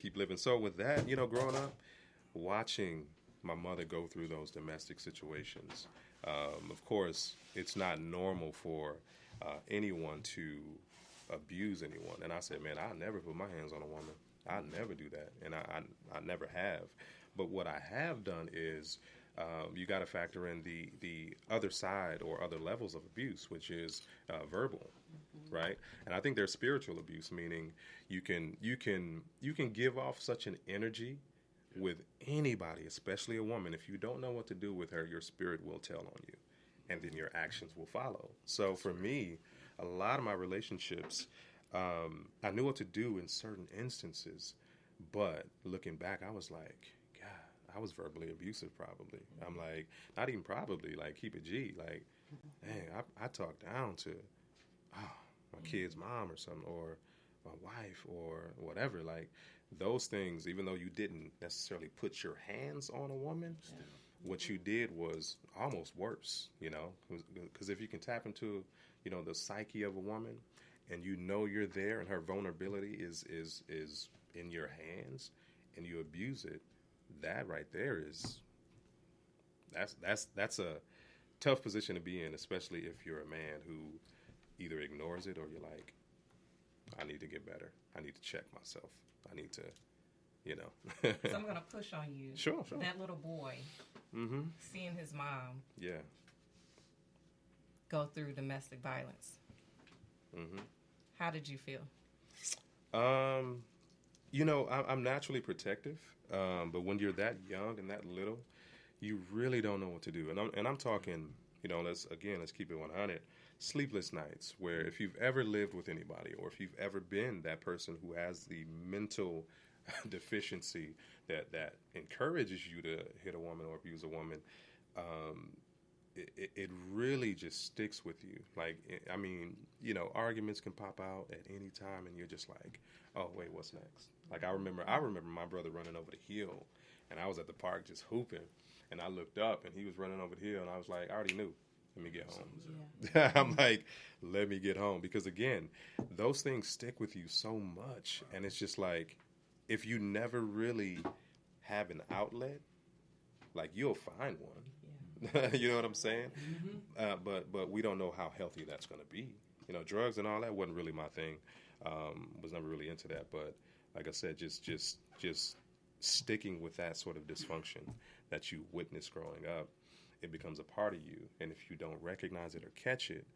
keep living. So with that, growing up, watching my mother go through those domestic situations, of course, it's not normal for anyone to abuse anyone. And I said, man, I'll never put my hands on a woman. I'll never do that, and I never have. But what I have done is you got to factor in the other side or other levels of abuse, which is verbal, right? And I think there's spiritual abuse, meaning you can give off such an energy with anybody, especially a woman. If you don't know what to do with her, your spirit will tell on you, and then your actions will follow. So for me, a lot of my relationships, I knew what to do in certain instances, but looking back, I was like, God, I was verbally abusive probably. I'm like, not even probably, like keep it G. Like, dang, I talked down to oh, my kid's mom or something, or my wife or whatever. Like those things, even though you didn't necessarily put your hands on a woman, what you did was almost worse, because if you can tap into, the psyche of a woman, and you're there, and her vulnerability is in your hands, and you abuse it, that right there is that's a tough position to be in, especially if you're a man who either ignores it or you're like, I need to get better. I need to check myself. I need to, So I'm gonna push on you. Sure, sure. That little boy, seeing his mom, Yeah. go through domestic violence. How did you feel? Um, I'm naturally protective, but when you're that young and that little, you really don't know what to do. And I'm talking, let's keep it 100. Sleepless nights, where if you've ever lived with anybody, or if you've ever been that person who has the mental deficiency that encourages you to hit a woman or abuse a woman, it really just sticks with you. Like, arguments can pop out at any time, and you're just like, oh wait, what's next? Like I remember my brother running over the hill, and I was at the park just hooping, and I looked up, and he was running over the hill, and I was like, I already knew. Let me get home. Yeah. I'm like, let me get home. Because again, those things stick with you so much. And it's just like, if you never really have an outlet, like you'll find one. Yeah. You know what I'm saying? But we don't know how healthy that's going to be. Drugs and all that wasn't really my thing. Was never really into that. But like I said, just sticking with that sort of dysfunction that you witnessed growing up, it becomes a part of you, and if you don't recognize it or catch it,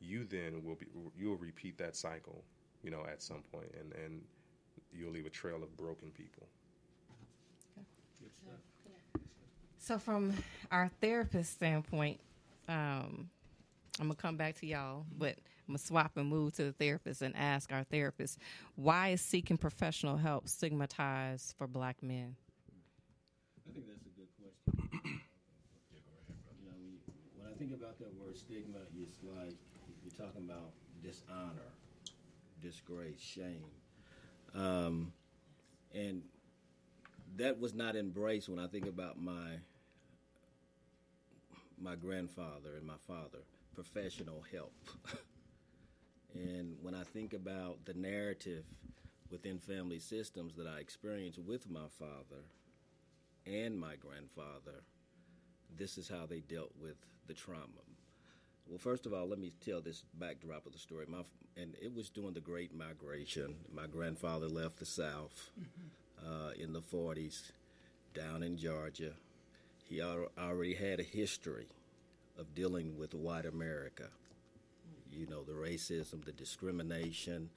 you'll repeat that cycle, at some point, and you'll leave a trail of broken people. So from our therapist standpoint, I'm gonna come back to y'all, but I'm gonna swap and move to the therapist and ask our therapist, why is seeking professional help stigmatized for Black men? I think that's a good question. When I think about that word stigma, it's like you're talking about dishonor, disgrace, shame. And that was not embraced when I think about my grandfather and my father, professional help. And when I think about the narrative within family systems that I experienced with my father and my grandfather, this is how they dealt with the trauma. Well, first of all, let me tell this backdrop of the story. And it was during the Great Migration. My grandfather left the South in the 40s, down in Georgia. He already had a history of dealing with white America. The racism, the discrimination,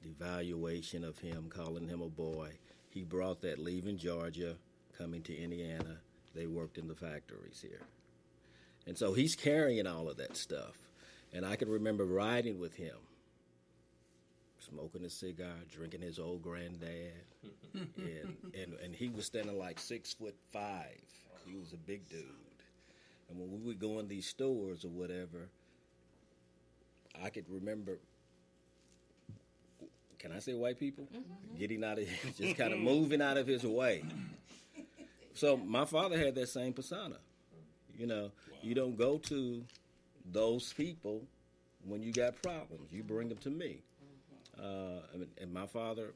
the evaluation of him, calling him a boy. He brought that leaving Georgia, coming to Indiana. They worked in the factories here. And so he's carrying all of that stuff. And I can remember riding with him, smoking a cigar, drinking his old granddad. and he was standing like 6'5". He was a big dude. And when we would go in these stores or whatever, I could remember, can I say white people? Getting out of, just kind of moving out of his way. So my father had that same persona. You don't go to those people when you got problems. You bring them to me. And my father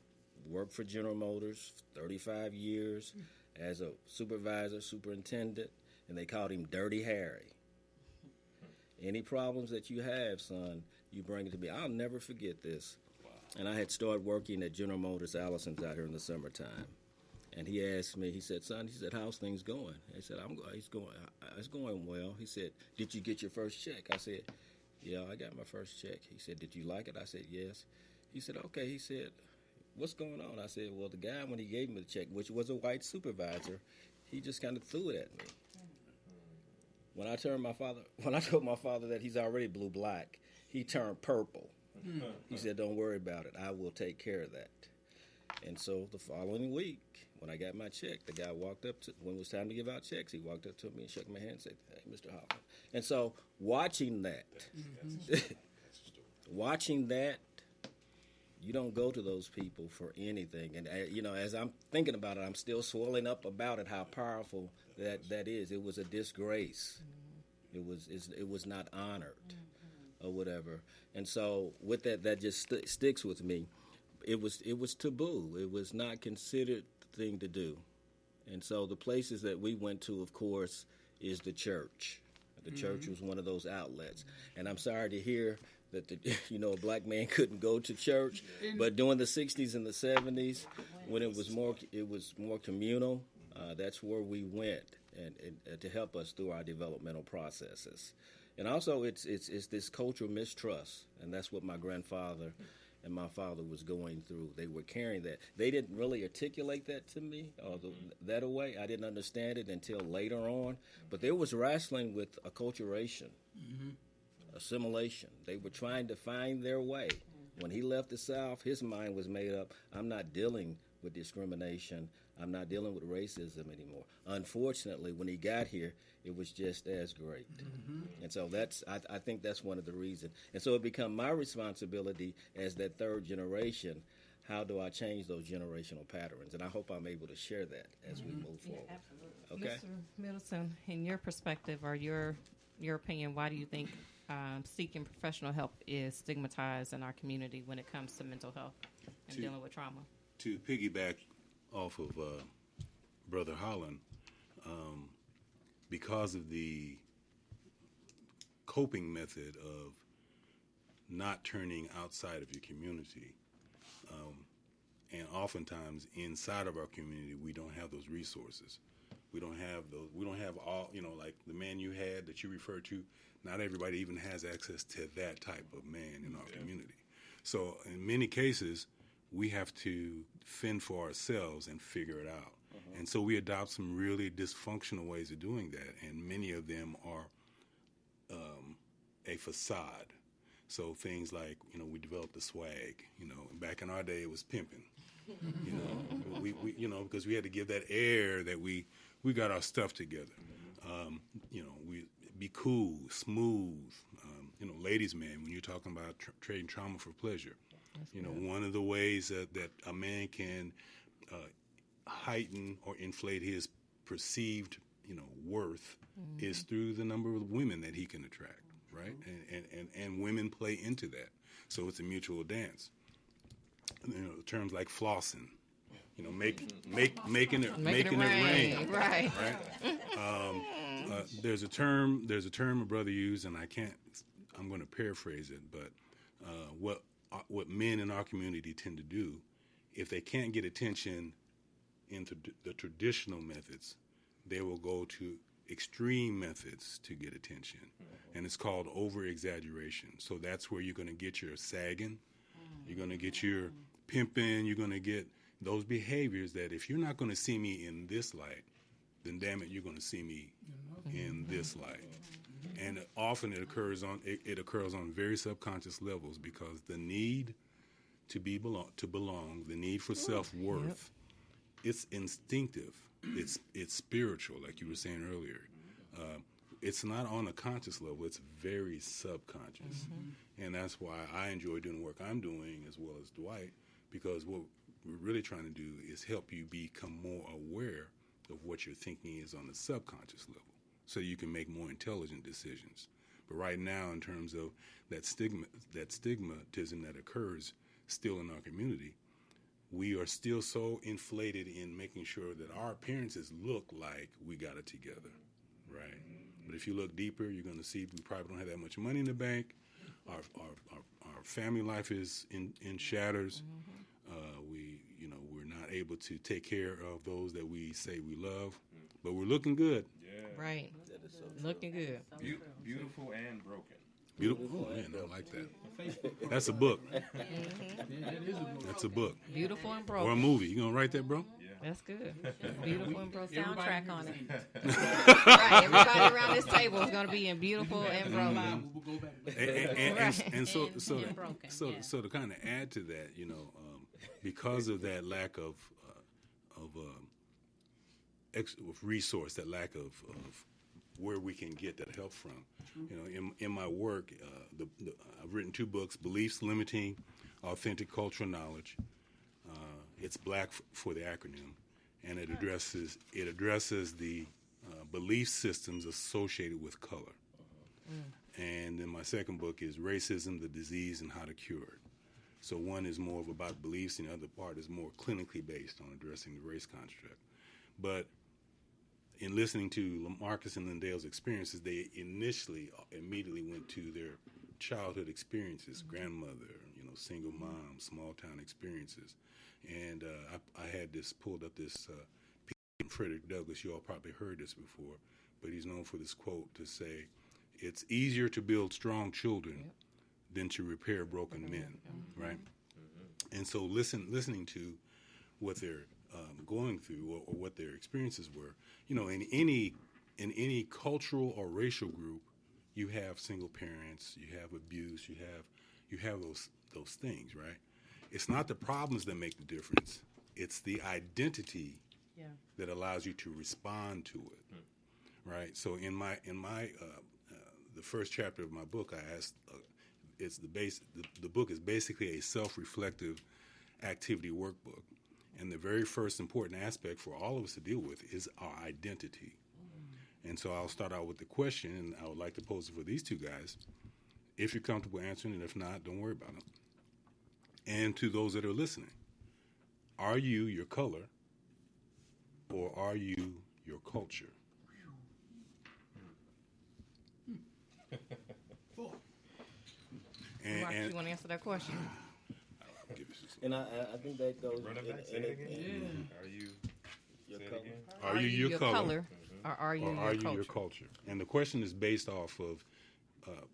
worked for General Motors 35 years as a supervisor, superintendent, and they called him Dirty Harry. Any problems that you have, son, you bring it to me. I'll never forget this. Wow. And I had started working at General Motors Allison's out here in the summertime. And he asked me, he said, son, how's things going? I said, it's going well. He said, did you get your first check? I said, yeah, I got my first check. He said, did you like it? I said, yes. He said, okay. He said, what's going on? I said, well, the guy, when he gave me the check, which was a white supervisor, he just kind of threw it at me. When I told my father that he's already blue-black, he turned purple. He said, don't worry about it. I will take care of that. And so the following week, when I got my check, the guy walked up to, when it was time to give out checks, he walked up to me and shook my hand and said, hey, Mr. Holland. And so watching that, you don't go to those people for anything. And, as I'm thinking about it, I'm still swelling up about it, how powerful that is. It was a disgrace. It was not honored or whatever. And so with that just sticks with me. It was taboo. It was not considered the thing to do. And so the places that we went to, of course, is the church. The church was one of those outlets. And I'm sorry to hear that a black man couldn't go to church. But during the 60s and the 70s, when it was more communal, that's where we went and to help us through our developmental processes. And also, it's this cultural mistrust, and that's what my grandfather and my father was going through. They were carrying that. They didn't really articulate that to me that away. I didn't understand it until later on. But they was wrestling with acculturation, assimilation. They were trying to find their way. When he left the South, his mind was made up. I'm not dealing with discrimination. I'm not dealing with racism anymore. Unfortunately, when he got here, it was just as great. And so I think that's one of the reasons. And so it became my responsibility as that third generation. How do I change those generational patterns? And I hope I'm able to share that as we move forward. Absolutely. Okay. Mr. Middleton, in your perspective or your opinion, why do you think seeking professional help is stigmatized in our community when it comes to mental health and dealing with trauma? To piggyback off of Brother Holland, because of the coping method of not turning outside of your community, and oftentimes inside of our community, we don't have those resources. We don't have all, like the man you had that you referred to. Not everybody even has access to that type of man in our community. So in many cases, we have to fend for ourselves and figure it out. And so we adopt some really dysfunctional ways of doing that, and many of them are a facade. So things like, we developed the swag. Back in our day, it was pimping. We because we had to give that air that we got our stuff together. We be cool, smooth. Ladies' man, when you're talking about trading trauma for pleasure. One of the ways that a man can heighten or inflate his perceived, worth is through the number of women that he can attract, right? And women play into that. So it's a mutual dance. Terms like flossing, making it rain. Right. There's a term a brother used, and I'm going to paraphrase it, but what men in our community tend to do, if they can't get attention in the traditional methods, they will go to extreme methods to get attention. And it's called over-exaggeration. So that's where you're going to get your sagging, you're going to get your pimping, you're going to get those behaviors that if you're not going to see me in this light, then damn it, you're going to see me in this light. And often it occurs on very subconscious levels, because the need to belong, the need for self-worth, it's instinctive, it's spiritual, like you were saying earlier. It's not on a conscious level; it's very subconscious, and that's why I enjoy doing the work I'm doing as well as Dwight, because what we're really trying to do is help you become more aware of what your thinking is on the subconscious level, so you can make more intelligent decisions. But right now, in terms of that stigmatism that occurs still in our community, we are still so inflated in making sure that our appearances look like we got it together, right? But if you look deeper, you're going to see we probably don't have that much money in the bank. Our family life is in shatters. We're not able to take care of those that we say we love, but we're looking good. Yeah. Right. That is so Looking good. Beautiful and broken. Beautiful. Oh, man, I like that. That's a book. That's a book. Beautiful and Or a broken. movie. You going to write that, bro? That's good. Beautiful and broken. Soundtrack on it. Right. Everybody around this table is going to be in beautiful and broken. We'll go back. And so And broken, yeah. so to kind of add to that, because of that lack of resource, that lack of where we can get that help from. In my work, I've written 2 books: Beliefs Limiting Authentic Cultural Knowledge. It's black for the acronym, and it addresses the belief systems associated with color. And then my second book is Racism, the Disease, and How to Cure It. So one is more about beliefs, and the other part is more clinically based on addressing the race construct. But in listening to Marcus and Lindale's experiences, they immediately went to their childhood experiences, grandmother, single mom, small town experiences. And I had pulled up this Frederick Douglass. You all probably heard this before, but he's known for this quote to say, "It's easier to build strong children than to repair broken men," right? And so listening to what they're going through or what their experiences were, in any cultural or racial group, you have single parents, you have abuse, you have those things, right? It's not the problems that make the difference. It's the identity that allows you to respond to it, right? So in my the first chapter of my book, I asked, the book is basically a self-reflective activity workbook, and the very first important aspect for all of us to deal with is our identity. And so I'll start out with the question, and I would like to pose it for these 2 guys. If you're comfortable answering, and if not, don't worry about it. And to those that are listening, are you your color or are you your culture? You want to answer that question? And I think that goes. Run it back. Say it again. Are you Your say it color. again? Are you your color or are you or your are you culture? your culture? And the question is based off of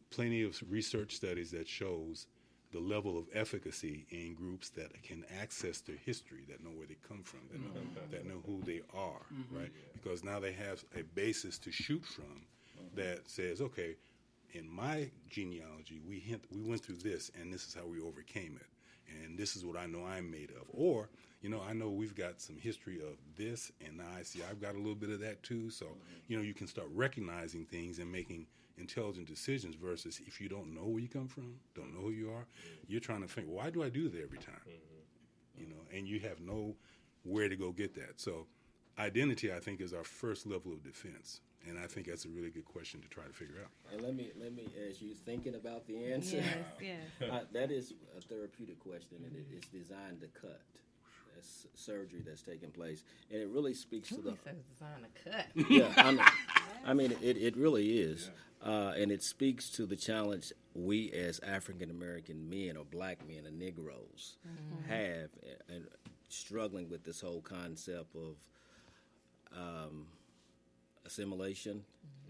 plenty of research studies that shows the level of efficacy in groups that can access their history, that know where they come from, that know who they are, right? Because now they have a basis to shoot from that says, okay, in my genealogy, we went through this, and this is how we overcame it. And this is what I know I'm made of. Or, I know we've got some history of this, and now I see I've got a little bit of that too. So, you can start recognizing things and making intelligent decisions versus if you don't know where you come from, don't know who you are, you're trying to think, why do I do that every time? And you have no where to go get that. So identity, I think, is our first level of defense. And I think that's a really good question to try to figure out. And let me, as you thinking about the answer, that is a therapeutic question, and it's designed to cut. That's surgery that's taking place, and it really speaks to the. He says design a cut. Yeah, I mean, it really is, and it speaks to the challenge we as African American men or black men or Negroes have, and struggling with this whole concept of assimilation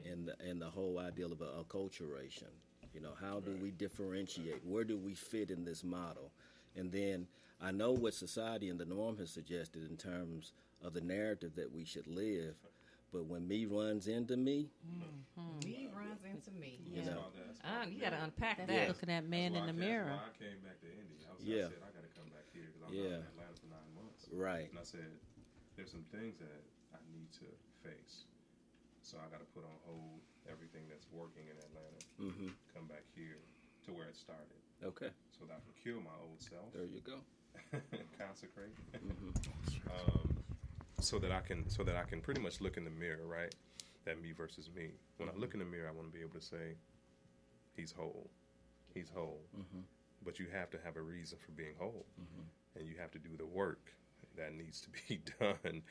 and the whole ideal of acculturation. How do we differentiate? Where do we fit in this model? And then I know what society and the norm has suggested in terms of the narrative that we should live, but when me runs into me, Me runs into me. you know, You got to unpack That's that. looking at man in the mirror. That's why I came back to Indy. I said, I got to come back here because I'm not in Atlanta for 9 months. right, And I said, there's some things that I need to face. So I got to put on hold everything that's working in Atlanta, come back here to where it started, okay, so that I can kill my old self, there you go. consecrate, so that I can pretty much look in the mirror, right? That me versus me. When I look in the mirror, I want to be able to say, he's whole, he's whole. but you have to have a reason for being whole, and you have to do the work that needs to be done